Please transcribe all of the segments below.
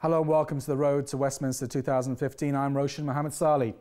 Hello and welcome to the Road to Westminster 2015. I'm Roshan Mohammed Salih.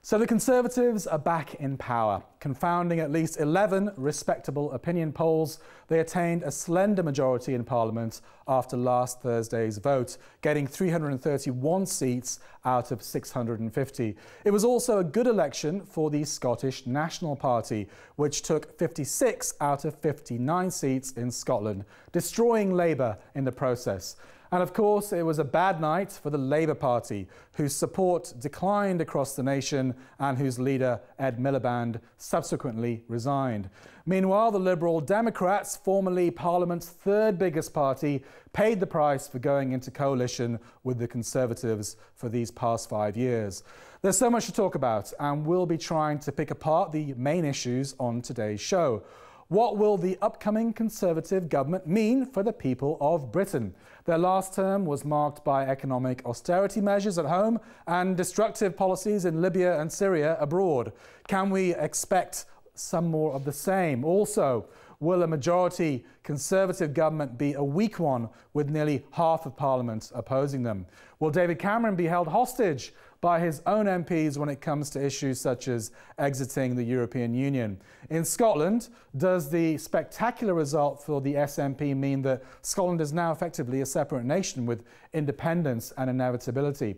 So the Conservatives are back in power. Confounding at least 11 respectable opinion polls, they attained a slender majority in Parliament after last Thursday's vote, getting 331 seats out of 650. It was also a good election for the Scottish National Party, which took 56 out of 59 seats in Scotland, destroying Labour in the process. And of course, it was a bad night for the Labour Party, whose support declined across the nation and whose leader, Ed Miliband, subsequently resigned. Meanwhile, the Liberal Democrats, formerly Parliament's third biggest party, paid the price for going into coalition with the Conservatives for these past 5 years. There's so much to talk about, and we'll be trying to pick apart the main issues on today's show. What will the upcoming Conservative government mean for the people of Britain? Their last term was marked by economic austerity measures at home and destructive policies in Libya and Syria abroad. Can we expect some more of the same? Also, will a majority Conservative government be a weak one with nearly half of Parliament opposing them? Will David Cameron be held hostage by his own MPs when it comes to issues such as exiting the European Union? In Scotland, does the spectacular result for the SNP mean that Scotland is now effectively a separate nation with independence and inevitability?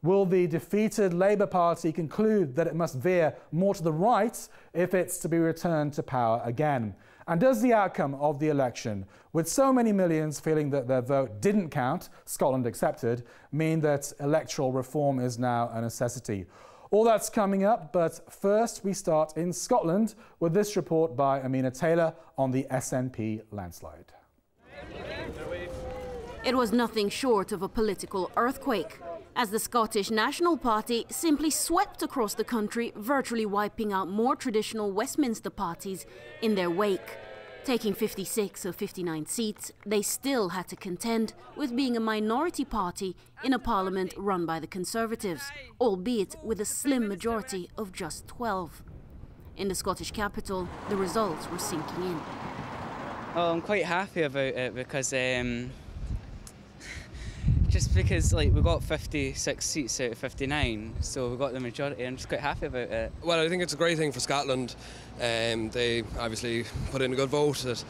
Will the defeated Labour Party conclude that it must veer more to the right if it's to be returned to power again? And does the outcome of the election, with so many millions feeling that their vote didn't count, Scotland accepted, mean that electoral reform is now a necessity? All that's coming up, but first we start in Scotland with this report by Amina Taylor on the SNP landslide. It was nothing short of a political earthquake, as the Scottish National Party simply swept across the country, virtually wiping out more traditional Westminster parties in their wake. Taking 56 of 59 seats, they still had to contend with being a minority party in a parliament run by the Conservatives, albeit with a slim majority of just 12. In the Scottish capital, the results were sinking in. Well, I'm quite happy about it because just because we got 56 seats out of 59, so we got the majority. I'm just quite happy about it. Well, I think it's a great thing for Scotland. They obviously put in a good vote that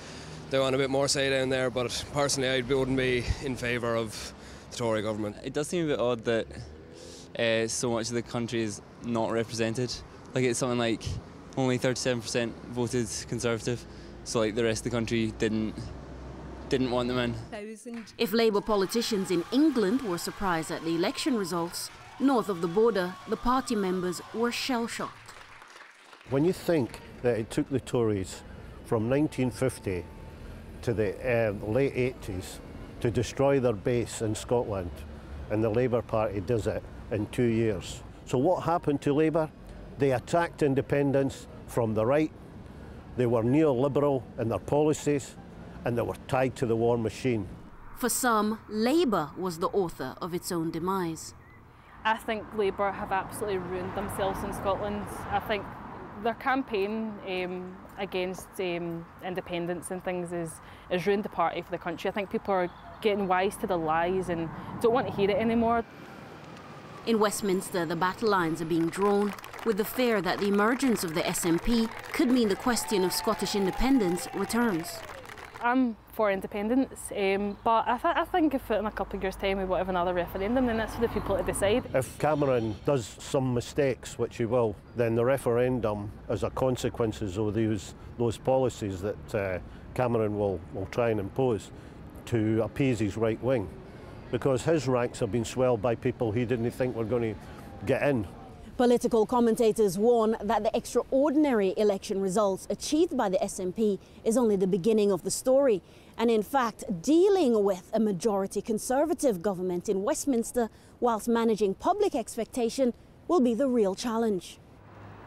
they want a bit more say down there, but personally I wouldn't be in favour of the Tory government. It does seem a bit odd that so much of the country is not represented. It's something like only 37% voted Conservative, so the rest of the country didn't want them in. If Labour politicians in England were surprised at the election results, north of the border, the party members were shell-shocked. When you think that it took the Tories from 1950 to the late 80s to destroy their base in Scotland, and the Labour Party does it in 2 years. So what happened to Labour? They attacked independence from the right, they were neoliberal in their policies, and they were tied to the war machine. For some, Labour was the author of its own demise. I think Labour have absolutely ruined themselves in Scotland. I think their campaign against independence and things has ruined the party for the country. I think people are getting wise to the lies and don't want to hear it anymore. In Westminster, the battle lines are being drawn, with the fear that the emergence of the SNP could mean the question of Scottish independence returns. I'm for independence, but I think if in a couple of years' time we will have another referendum, then that's for the people to decide. If Cameron does some mistakes, which he will, then the referendum as a consequences of those policies that Cameron will try and impose to appease his right wing, because his ranks have been swelled by people he didn't think were going to get in. Political commentators warn that the extraordinary election results achieved by the SNP is only the beginning of the story. And in fact, dealing with a majority Conservative government in Westminster whilst managing public expectation will be the real challenge.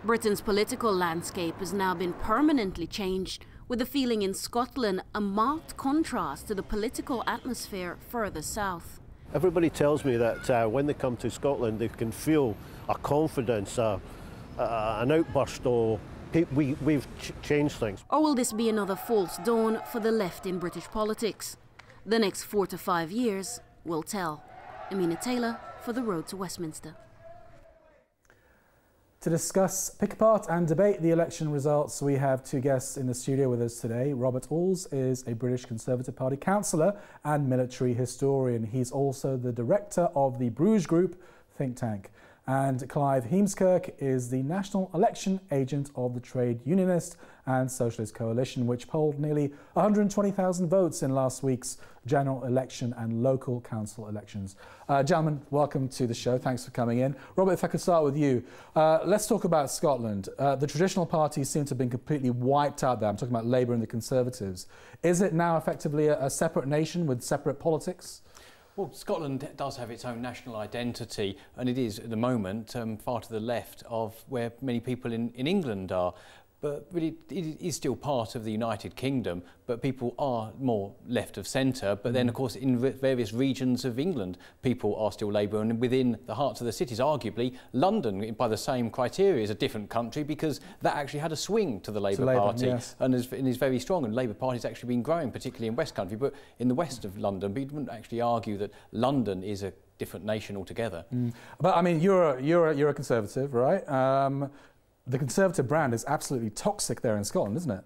Britain's political landscape has now been permanently changed, with the feeling in Scotland a marked contrast to the political atmosphere further south. Everybody tells me that when they come to Scotland they can feel a confidence, an outburst, or we've changed things. Or will this be another false dawn for the left in British politics? The next 4 to 5 years will tell. Amina Taylor for The Road to Westminster. To discuss, pick apart and debate the election results, we have two guests in the studio with us today. Robert Alls is a British Conservative Party councillor and military historian. He's also the director of the Bruges Group think tank. And Clive Heemskirk is the national election agent of the Trade Unionist and Socialist coalition, which polled nearly 120,000 votes in last week's general election and local council elections. Gentlemen, welcome to the show. Thanks for coming in. Robert, if I could start with you. Let's talk about Scotland. The traditional parties seem to have been completely wiped out there. I'm talking about Labour and the Conservatives. Is it now effectively a separate nation with separate politics? Well, Scotland does have its own national identity, and it is at the moment far to the left of where many people in England are. But really, it is still part of the United Kingdom, but people are more left of centre. But then, of course, in various regions of England, people are still Labour, and within the hearts of the cities, arguably, London, by the same criteria, is a different country because that actually had a swing to the Labour Party, yes. and is very strong. And Labour Party's actually been growing, particularly in West Country, but in the west of London. But you wouldn't actually argue that London is a different nation altogether. But I mean, you're a Conservative, right? The Conservative brand is absolutely toxic there in Scotland, isn't it?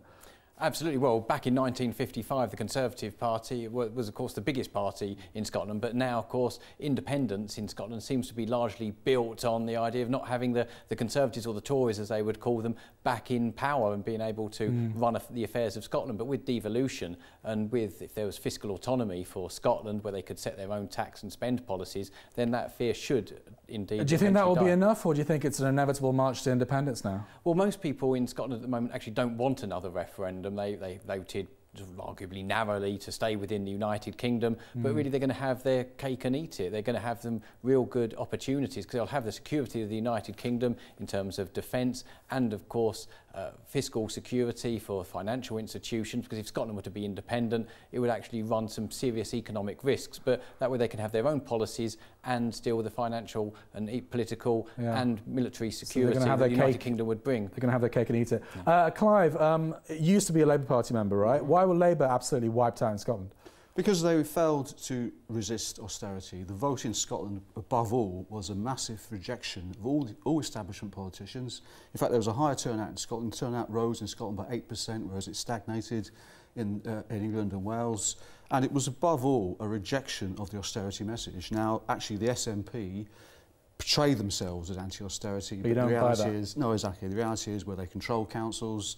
Absolutely. Well, back in 1955, the Conservative Party was, of course, the biggest party in Scotland. But now, of course, independence in Scotland seems to be largely built on the idea of not having the Conservatives, or the Tories, as they would call them, back in power and being able to run the affairs of Scotland. But with devolution and with, if there was fiscal autonomy for Scotland, where they could set their own tax and spend policies, then that fear should indeed. Do you think that will be enough, or do you think it's an inevitable march to independence now? Well, most people in Scotland at the moment actually don't want another referendum. They voted arguably narrowly to stay within the United Kingdom, but really they're going to have their cake and eat it. They're going to have them real good opportunities because they'll have the security of the United Kingdom in terms of defence and, of course, fiscal security for financial institutions, because if Scotland were to be independent, it would actually run some serious economic risks. But that way they can have their own policies and deal with the financial and political and military security that the United Kingdom would bring. They're going to have their cake and eat it. Clive, you used to be a Labour Party member, right? Why were Labour absolutely wiped out in Scotland? Because they failed to resist austerity. The vote in Scotland, above all, was a massive rejection of all establishment politicians. In fact, there was a higher turnout in Scotland. Turnout rose in Scotland by 8%, whereas it stagnated in England and Wales. And it was, above all, a rejection of the austerity message. Now, actually, the SNP portray themselves as anti-austerity, but the reality is, no, exactly, the reality is where they control councils,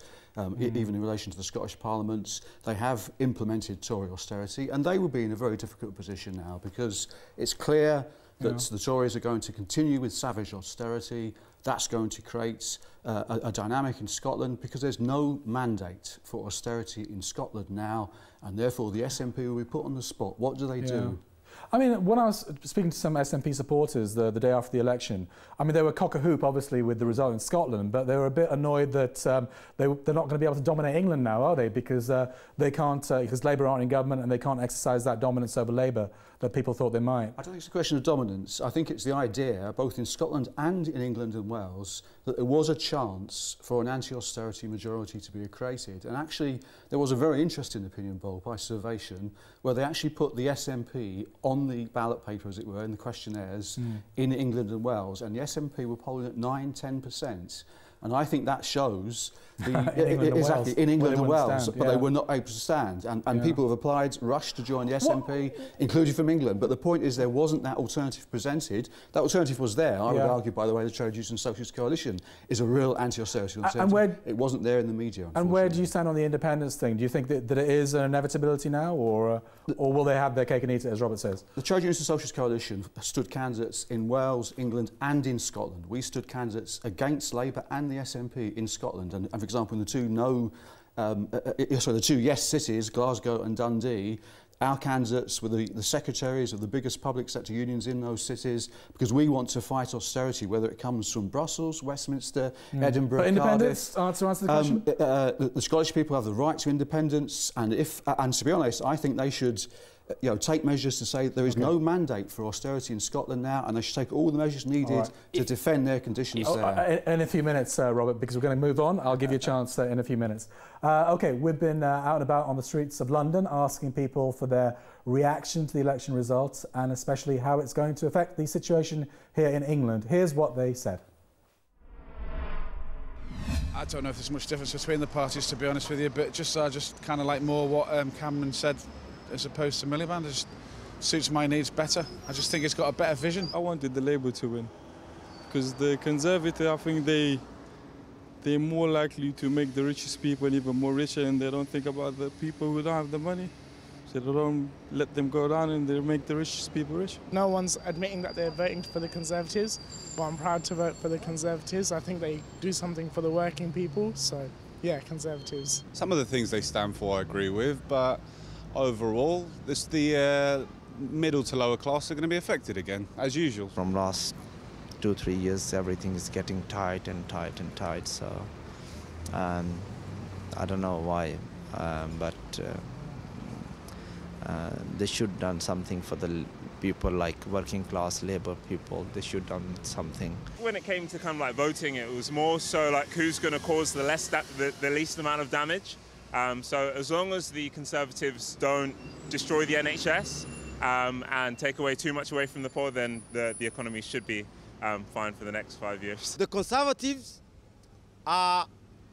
even in relation to the Scottish Parliament, they have implemented Tory austerity, and they will be in a very difficult position now because it's clear that the Tories are going to continue with savage austerity. That's going to create a dynamic in Scotland because there's no mandate for austerity in Scotland now, and therefore the SNP will be put on the spot. What do they do? I mean, when I was speaking to some SNP supporters the day after the election, I mean, they were cock-a-hoop, obviously, with the result in Scotland, but they were a bit annoyed that they're not going to be able to dominate England now, are they? Because they can't, because Labour aren't in government and they can't exercise that dominance over Labour that people thought they might. I don't think it's a question of dominance. I think it's the idea, both in Scotland and in England and Wales, that there was a chance for an anti-austerity majority to be created. And actually, there was a very interesting opinion poll by Survation where they actually put the SNP on the ballot paper, as it were, in the questionnaires in England and Wales, and the SNP were polling at 9–10%. And I think that shows in England and Wales, but they were not able to stand. And people have applied, rushed to join the SNP, including from England. But the point is there wasn't that alternative presented. That alternative was there. I would argue, by the way, the Trade Unionists and Socialist coalition is a real anti-austerity alternative. It wasn't there in the media. And where do you stand on the independence thing? Do you think that it is an inevitability now, or will they have their cake and eat it, as Robert says? The Trade Unionists and Socialist coalition stood candidates in Wales, England and in Scotland. We stood candidates against Labour and the SNP in Scotland, and for example in the two yes cities, Glasgow and Dundee, our candidates were the secretaries of the biggest public sector unions in those cities, because we want to fight austerity, whether it comes from Brussels, Westminster, Edinburgh, but independence, to answer the question? The Scottish people have the right to independence, and to be honest, I think they should take measures to say there is no mandate for austerity in Scotland now, and they should take all the measures needed to defend their conditions there. In a few minutes, Robert, because we're going to move on. I'll give you a chance in a few minutes. OK, we've been out and about on the streets of London asking people for their reaction to the election results and especially how it's going to affect the situation here in England. Here's what they said. I don't know if there's much difference between the parties, to be honest with you, but I just kind of like more what Cameron said as opposed to Miliband. It just suits my needs better. I just think it's got a better vision. I wanted the Labour to win because the Conservative, I think they're more likely to make the richest people even more richer, and they don't think about the people who don't have the money. So they don't let them go down and they make the richest people rich. No one's admitting that they're voting for the Conservatives, but I'm proud to vote for the Conservatives. I think they do something for the working people, so yeah, Conservatives. Some of the things they stand for I agree with, but overall, the middle to lower class are going to be affected again, as usual. From last 2-3 years, everything is getting tight and tight and tight, so I don't know why, but they should have done something for the people like working class Labour people. They should have done something. When it came to kind of like voting, it was more so like who's going to cause the least amount of damage. So as long as the Conservatives don't destroy the NHS and take away too much away from the poor, then the economy should be fine for the next 5 years. The Conservatives are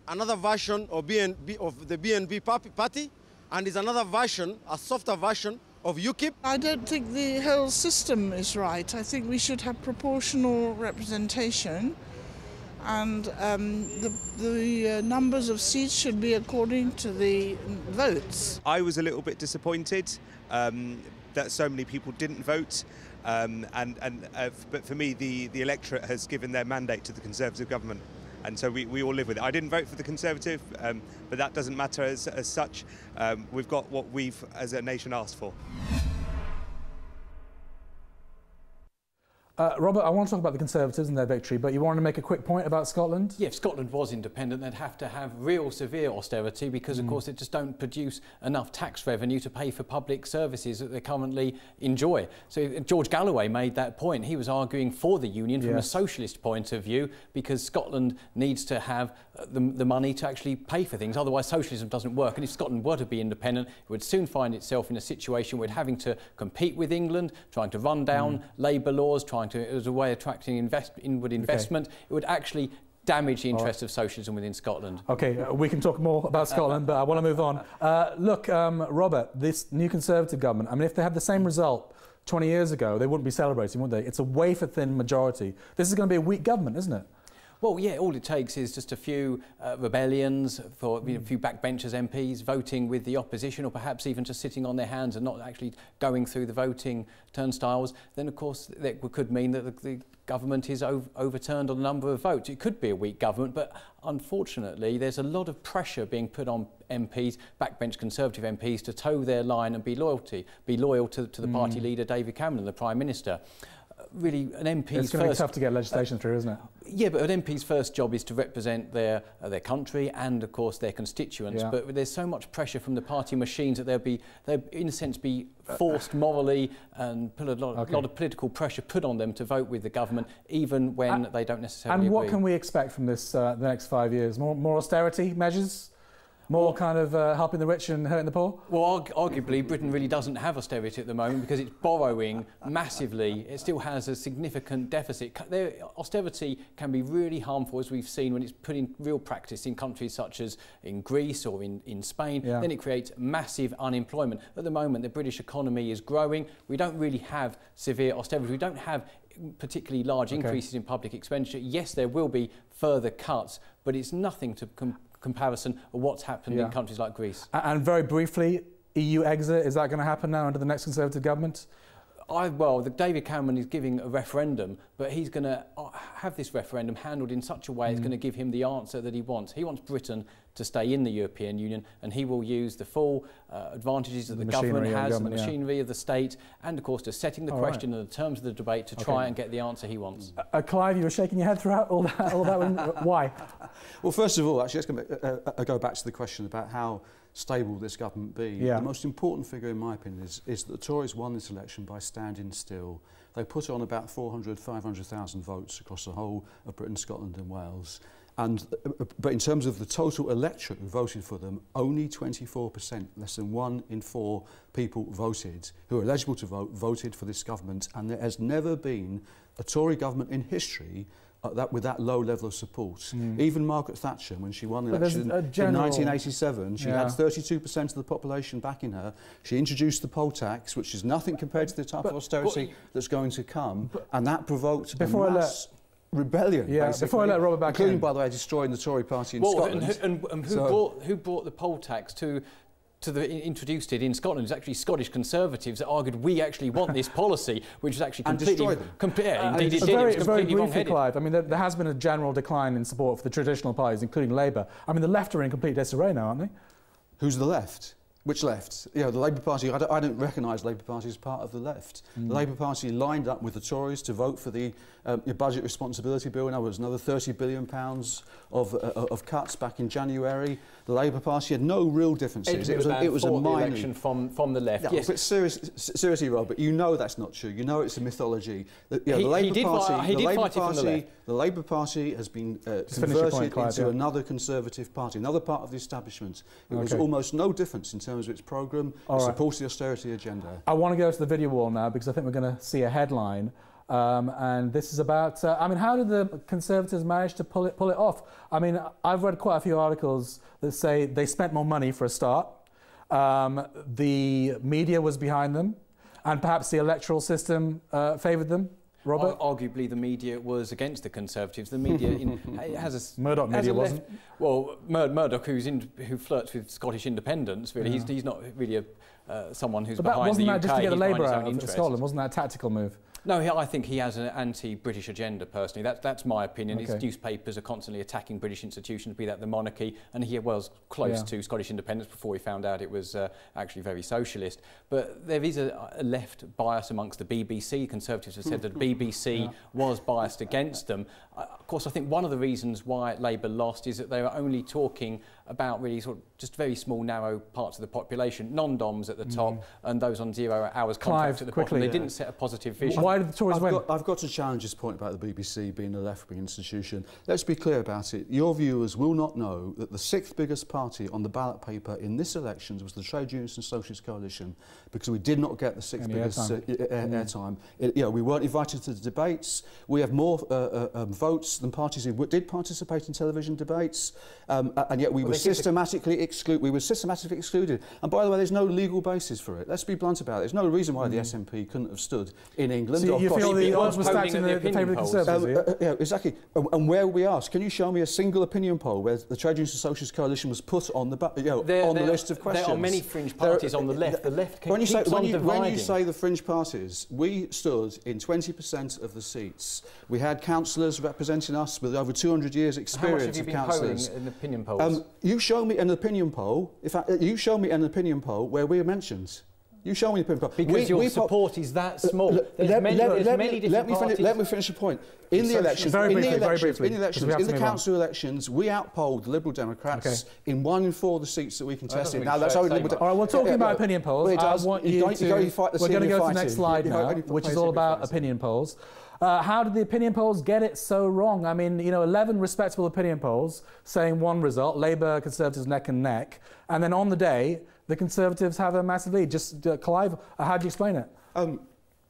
another version of the BNP party, and is another version, a softer version of UKIP. I don't think the whole system is right. I think we should have proportional representation, and the numbers of seats should be according to the votes. I was a little bit disappointed that so many people didn't vote, but for me the electorate has given their mandate to the Conservative government, and so we all live with it. I didn't vote for the Conservative, but that doesn't matter as such. We've got what we've as a nation asked for. Robert, I want to talk about the Conservatives and their victory, but you want to make a quick point about Scotland? Yeah, if Scotland was independent, they'd have to have real severe austerity because, of course, they just don't produce enough tax revenue to pay for public services that they currently enjoy. So George Galloway made that point. He was arguing for the Union from a socialist point of view because Scotland needs to have the money to actually pay for things. Otherwise, socialism doesn't work. And if Scotland were to be independent, it would soon find itself in a situation where it's having to compete with England, trying to run down labour laws, trying to, as a way of attracting inward investment. It would actually damage the interests of socialism within Scotland. OK, we can talk more about Scotland, but I want to move on. Look, Robert, this new Conservative government, I mean, if they had the same result 20 years ago, they wouldn't be celebrating, would they? It's a wafer-thin majority. This is going to be a weak government, isn't it? Well, yeah, all it takes is just a few rebellions, for a few backbenchers MPs voting with the opposition, or perhaps even just sitting on their hands and not actually going through the voting turnstiles. Then, of course, that could mean that the government is overturned on a number of votes. It could be a weak government, but unfortunately, there's a lot of pressure being put on MPs, backbench Conservative MPs, to toe their line and be loyal to the party leader, David Cameron, the Prime Minister. Really, an MP's it's going to be tough to get legislation through, isn't it? Yeah, but an MP's first job is to represent their country and, of course, their constituents. Yeah. But there's so much pressure from the party machines that they'll in a sense be forced morally and put a lot of political pressure put on them to vote with the government, even when they don't necessarily agree. And what can we expect from this the next 5 years? More austerity measures? More kind of helping the rich and hurting the poor? Well, arguably, Britain really doesn't have austerity at the moment because it's borrowing massively. It still has a significant deficit. Austerity can be really harmful, as we've seen, when it's put in real practice in countries such as in Greece or in Spain. Yeah. Then it creates massive unemployment. At the moment, the British economy is growing. We don't really have severe austerity. We don't have particularly large increases in public expenditure. Yes, there will be further cuts, but it's nothing to comparison of what's happened in countries like Greece. And very briefly, EU exit, is that going to happen now under the next Conservative government? Well, David Cameron is giving a referendum, but he's going to have this referendum handled in such a way it's going to give him the answer that he wants. He wants Britain to stay in the European Union, and he will use the full advantages that the government has, the machinery of the state, and of course just setting the question and the terms of the debate to try and get the answer he wants. Clive, you were shaking your head throughout all that. Why? Well, first of all, actually, let's go back to the question about how stable this government be. Yeah. The most important figure, in my opinion, is that the Tories won this election by standing still. They put on about 500,000 votes across the whole of Britain, Scotland and Wales. But in terms of the total electorate who voted for them, only 24%, less than 1 in 4 people voted, who are eligible to vote, voted for this government. And there has never been a Tory government in history with that low level of support. Even Margaret Thatcher, when she won the election in 1987, she had 32% of the population backing her. She introduced the poll tax, which is nothing compared to the type of austerity that's going to come, and that provoked a mass rebellion, basically. Before I let Robert back including, in, by the way, destroying the Tory party in Scotland. And who brought the poll tax introduced it in Scotland? It's actually Scottish Conservatives that argued we actually want this policy, which is actually completely... Indeed, it did. It was completely wrong-headed. Clive, I mean, there has been a general decline in support for the traditional parties, including Labour. I mean, the left are in complete disarray now, aren't they? Who's the left? Which left? You know, the Labour Party, I don't recognise the Labour Party as part of the left. The Labour Party lined up with the Tories to vote for the Budget Responsibility Bill, and there was another £30 billion of cuts back in January. The Labour Party had no real differences. It was a minor election from the left. No, yes. But seriously, Robert, you know that's not true. You know it's a mythology. The Labour Party has been converted into another Conservative party, another part of the establishment. It was almost no difference in terms of its programme. It supports the austerity agenda. I want to go to the video wall now because I think we're going to see a headline. And this is about, I mean, how did the Conservatives manage to pull it off? I mean, I've read quite a few articles that say they spent more money for a start, the media was behind them, and perhaps the electoral system favoured them. Robert? Arguably, the media was against the Conservatives. The media has a Murdoch media wasn't. Well, Murdoch, who flirts with Scottish independence, really, he's not really someone who's behind the UK. Wasn't that just to get the Labour out of Scotland? Wasn't that a tactical move? No, I think he has an anti-British agenda, personally. That's my opinion. His newspapers are constantly attacking British institutions, be that the monarchy, and he was close to Scottish independence before he found out it was actually very socialist. But there is a left bias amongst the BBC. Conservatives have said that the BBC was biased against them. Of course, I think one of the reasons why Labour lost is that they were only talking about really sort of just very small, narrow parts of the population, non-DOMs at the top and those on 0 hours contracts at the bottom. They didn't set a positive vision. Why did the Tories win? I've got to challenge this point about the BBC being a left-wing institution. Let's be clear about it. Your viewers will not know that the 6th biggest party on the ballot paper in this election was the Trade Unionists and Socialist Coalition, because we did not get the 6th biggest airtime. We weren't invited to the debates. We have more votes than parties who did participate in television debates, and yet we were systematically excluded. And by the way, there's no legal basis for it. Let's be blunt about it. There's no reason why the SNP couldn't have stood in England. So you feel the odds were stacked in favour of the Conservatives? Yeah, exactly. And where we asked, can you show me a single opinion poll where the Trade Unions and Socialist Coalition was put on the list of questions? There are many fringe parties on the left. The left keeps on dividing. When you say the fringe parties, we stood in 20% of the seats. We had councillors representing us with over 200 years' experience of councillors. How much have you been polling in opinion polls? You show me an opinion poll. In fact, you show me an opinion poll where we are mentioned. You show me an opinion poll. Because your support is that small. Let me finish the point. In the elections, in the council elections, we outpolled the Liberal Democrats in 1 in 4 of the seats that we contested. Now that's only Liberal. All right, we're talking about opinion polls. We're going to go to the next slide now, which is all about opinion polls. How did the opinion polls get it so wrong? I mean, 11 respectable opinion polls saying one result, Labour, Conservatives neck and neck, and then on the day, the Conservatives have a massive lead. Just, Clive, how do you explain it?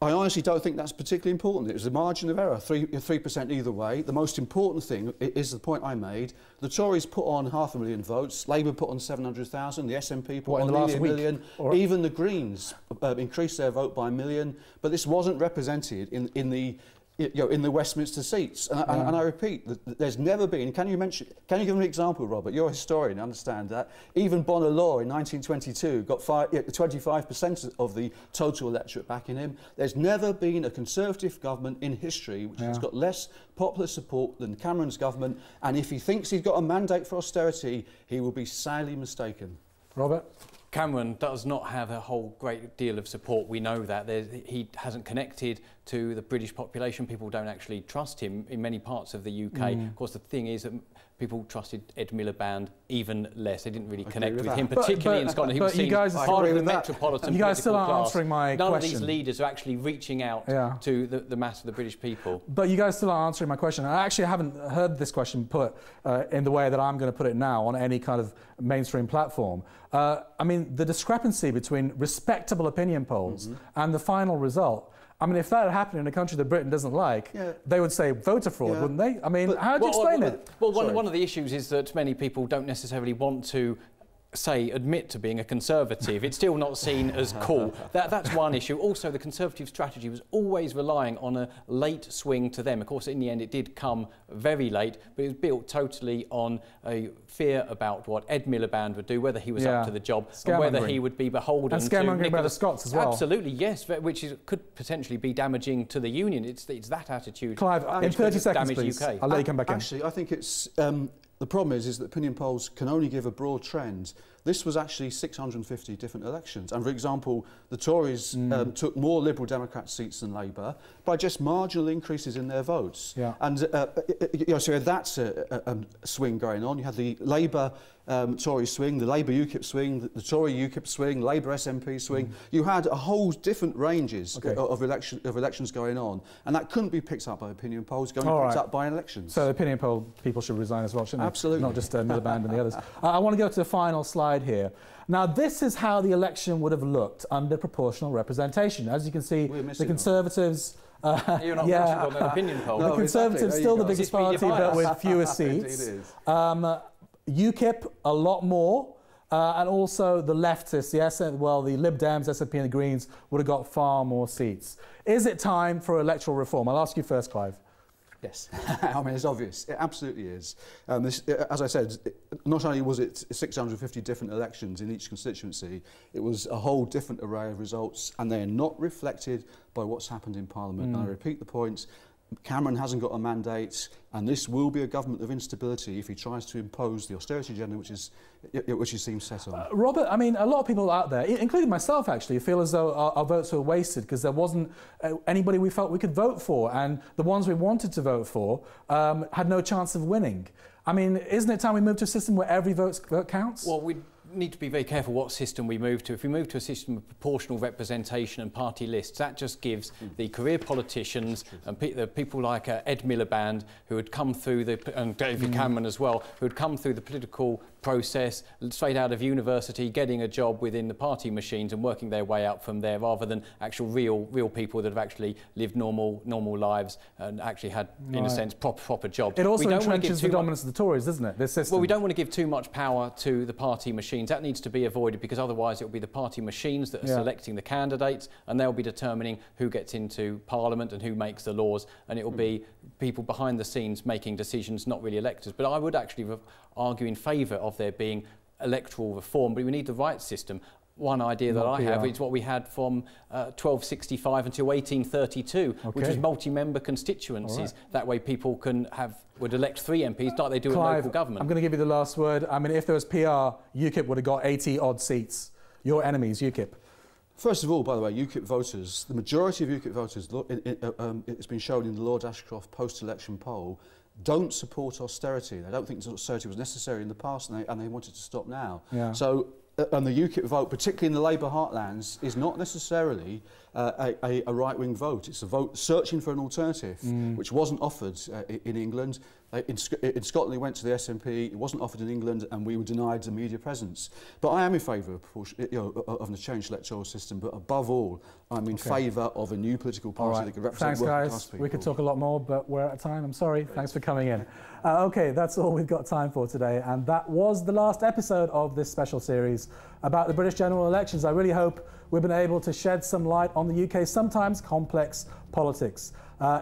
I honestly don't think that's particularly important. It was a margin of error, 3% either way. The most important thing is the point I made. The Tories put on 500,000 votes, Labour put on 700,000, the SNP put on nearly 1 million, even the Greens increased their vote by 1 million, but this wasn't represented in the in the Westminster seats. And I repeat, there's never been. Can you give me an example, Robert? You're a historian, I understand that. Even Bonner Law in 1922 got 25% of the total electorate backing him. There's never been a Conservative government in history which has got less popular support than Cameron's government. And if he thinks he's got a mandate for austerity, he will be sadly mistaken. Robert? Cameron does not have a whole great deal of support. We know that. He hasn't connected to the British population. People don't actually trust him in many parts of the UK. Of course, the thing is that people trusted Ed Miliband even less. They didn't really connect with him, particularly in Scotland. He was seen as part of the metropolitan you guys still aren't class. answering my None question. of these leaders are actually reaching out to the mass of the British people. But you guys still aren't answering my question. I actually haven't heard this question put in the way that I'm going to put it now on any kind of mainstream platform. I mean, the discrepancy between respectable opinion polls and the final result, I mean, if that had happened in a country that Britain doesn't like, they would say voter fraud, wouldn't they? I mean, how do you explain it? Well, one of the issues is that many people don't necessarily want to admit to being a Conservative. It's still not seen as cool. That's one issue. Also, the Conservative strategy was always relying on a late swing to them. Of course, in the end, it did come very late, but it was built totally on a fear about what Ed Miliband would do, whether he was up to the job, and whether he would be beholden to scaremongering by the Scots as well. Absolutely, yes, which could potentially be damaging to the Union. It's that attitude. Clive, in 30 seconds, please. UK. I'll let you come back in. Actually, I think it's... the problem is that opinion polls can only give a broad trend. This was actually 650 different elections. And for example, the Tories took more Liberal Democrat seats than Labour by just marginal increases in their votes. And so that's a swing going on. You had the Labour Tory swing, the Labour UKIP swing, the Tory UKIP swing, Labour SNP swing. You had a whole different ranges of elections going on, and that couldn't be picked up by opinion polls, going to be picked up by elections. So opinion poll people should resign as well, shouldn't they? Absolutely. Not just Miliband and the others. I want to go to the final slide here. Now, this is how the election would have looked under proportional representation. As you can see, the Conservatives... You're not on an opinion poll. The Conservatives still the biggest party, but with fewer seats. UKIP, a lot more. And also the leftists, the Lib Dems, SNP and the Greens would have got far more seats. Is it time for electoral reform? I'll ask you first, Clive. Yes, I mean, it's obvious. It absolutely is. As I said, not only was it 650 different elections in each constituency, it was a whole different array of results, and they are not reflected by what's happened in Parliament. And I repeat the point, Cameron hasn't got a mandate, and this will be a government of instability if he tries to impose the austerity agenda, which he seems set on. Robert, I mean, a lot of people out there, including myself actually, feel as though our votes were wasted because there wasn't anybody we felt we could vote for, and the ones we wanted to vote for had no chance of winning. I mean, isn't it time we move to a system where every vote counts? Well, we need to be very careful what system we move to. If we move to a system of proportional representation and party lists, that just gives the career politicians and the people like Ed Miliband, who had come through and David Cameron as well, who had come through the political process straight out of university, getting a job within the party machines and working their way out from there, rather than actual real people that have actually lived normal lives and actually had, in a sense, proper jobs. It also entrenches the dominance of the Tories, doesn't it, this system? Well, we don't want to give too much power to the party machines. That needs to be avoided, because otherwise it will be the party machines that are selecting the candidates, and they'll be determining who gets into Parliament and who makes the laws, and it will be people behind the scenes making decisions, not really electors. But I would actually argue in favour of there being electoral reform, but we need the right system. One idea that I have is what we had from 1265 until 1832, which was multi-member constituencies. That way people would elect 3 MPs like they do Clive, in local government. I'm going to give you the last word. I mean, if there was PR, UKIP would have got 80-odd seats. Your enemies, UKIP. First of all, by the way, UKIP voters, the majority of UKIP voters, it's been shown in the Lord Ashcroft post-election poll, don't support austerity. They don't think austerity was necessary in the past, and they want it to stop now. So, and the UKIP vote, particularly in the Labour heartlands, is not necessarily a right-wing vote. It's a vote searching for an alternative, which wasn't offered in England. In Scotland, we went to the SNP. It wasn't offered in England, and we were denied the media presence. But I am in favour of a changed electoral system. But above all, I'm in favour of a new political party that can represent working class people. We could talk a lot more, but we're out of time. I'm sorry. Thanks for coming in. OK, that's all we've got time for today. And that was the last episode of this special series about the British general elections. I really hope we've been able to shed some light on on the UK's sometimes complex politics.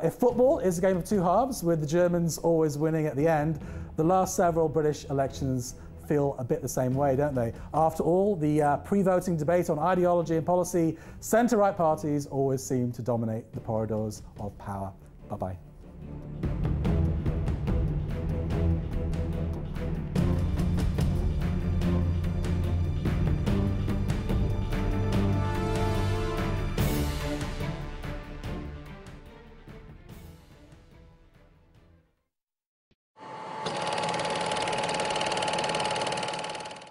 If football is a game of two halves, with the Germans always winning at the end, the last several British elections feel a bit the same way, don't they? After all, the pre-voting debate on ideology and policy, centre-right parties always seem to dominate the corridors of power. Bye-bye.